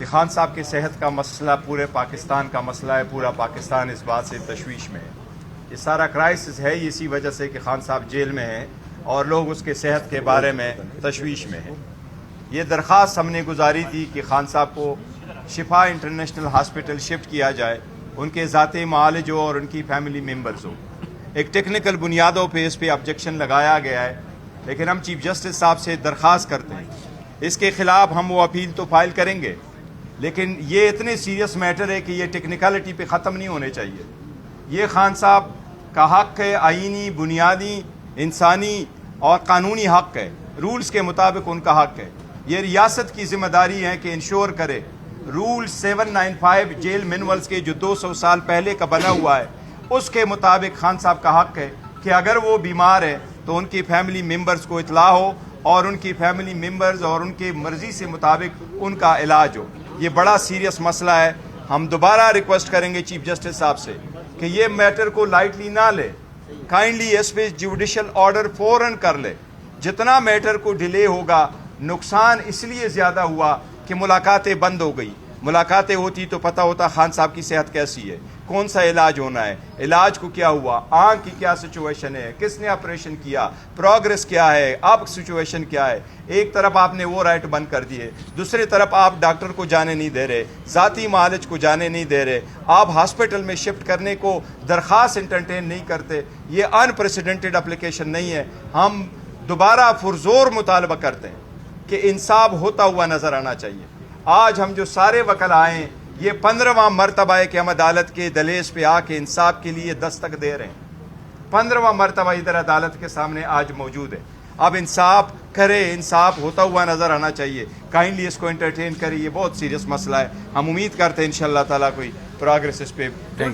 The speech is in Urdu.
خان صاحب کی صحت کا مسئلہ پورے پاکستان کا مسئلہ ہے. پورا پاکستان اس بات سے تشویش میں ہے. یہ سارا کرائسس ہے اسی وجہ سے کہ خان صاحب جیل میں ہیں اور لوگ اس کے صحت کے بارے میں تشویش میں ہیں. یہ درخواست ہم نے گزاری تھی کہ خان صاحب کو شفا انٹرنیشنل ہاسپٹل شفٹ کیا جائے. ان کے ذاتی معالج ہو اور ان کی فیملی ممبرز ہو. ایک ٹیکنیکل بنیادوں پہ اس پہ آبجیکشن لگایا گیا ہے، لیکن ہم چیف جسٹس صاحب سے درخواست کرتے ہیں اس کے خلاف ہم وہ اپیل تو فائل کریں گے، لیکن یہ اتنے سیریس میٹر ہے کہ یہ ٹیکنیکلٹی پہ ختم نہیں ہونے چاہیے. یہ خان صاحب کا حق ہے، آئینی، بنیادی، انسانی اور قانونی حق ہے. رولز کے مطابق ان کا حق ہے. یہ ریاست کی ذمہ داری ہے کہ انشور کرے رول 795 جیل مینولز کے جو 200 سال پہلے کا بنا ہوا ہے اس کے مطابق خان صاحب کا حق ہے کہ اگر وہ بیمار ہے تو ان کی فیملی ممبرز کو اطلاع ہو اور ان کی فیملی ممبرز اور ان کی مرضی سے مطابق ان کا علاج ہو. یہ بڑا سیریس مسئلہ ہے. ہم دوبارہ ریکویسٹ کریں گے چیف جسٹس صاحب سے کہ یہ میٹر کو لائٹلی نہ لے. کائنڈلی اس پہ جوڈیشل آرڈر فوراً کر لے. جتنا میٹر کو ڈیلے ہوگا نقصان اس لیے زیادہ ہوا کہ ملاقاتیں بند ہو گئی. ملاقاتیں ہوتی تو پتہ ہوتا خان صاحب کی صحت کیسی ہے، کون سا علاج ہونا ہے، علاج کو کیا ہوا، آنکھ کی کیا سچویشن ہے، کس نے آپریشن کیا، پروگریس کیا ہے، اب سچویشن کیا ہے. ایک طرف آپ نے وہ رائٹ بند کر دیے، دوسری طرف آپ ڈاکٹر کو جانے نہیں دے رہے، ذاتی معالج کو جانے نہیں دے رہے، آپ ہاسپٹل میں شفٹ کرنے کو درخواست انٹرٹین نہیں کرتے. یہ انپریسیڈنٹڈ اپلیکیشن نہیں ہے. ہم دوبارہ پرزور مطالبہ کرتے ہیں کہ انصاف ہوتا ہوا نظر آنا چاہیے. آج ہم جو سارے وکلا آئے ہیں یہ 15واں مرتبہ ہے کہ ہم عدالت کے دہلیز پہ آ کے انصاف کے لیے دستک دے رہے ہیں. 15واں مرتبہ ادھر عدالت کے سامنے آج موجود ہے. اب انصاف کرے، انصاف ہوتا ہوا نظر آنا چاہیے. کائنڈلی اس کو انٹرٹین کرے. یہ بہت سیریس مسئلہ ہے. ہم امید کرتے ہیں انشاءاللہ تعالیٰ کوئی پروگریس اس پہ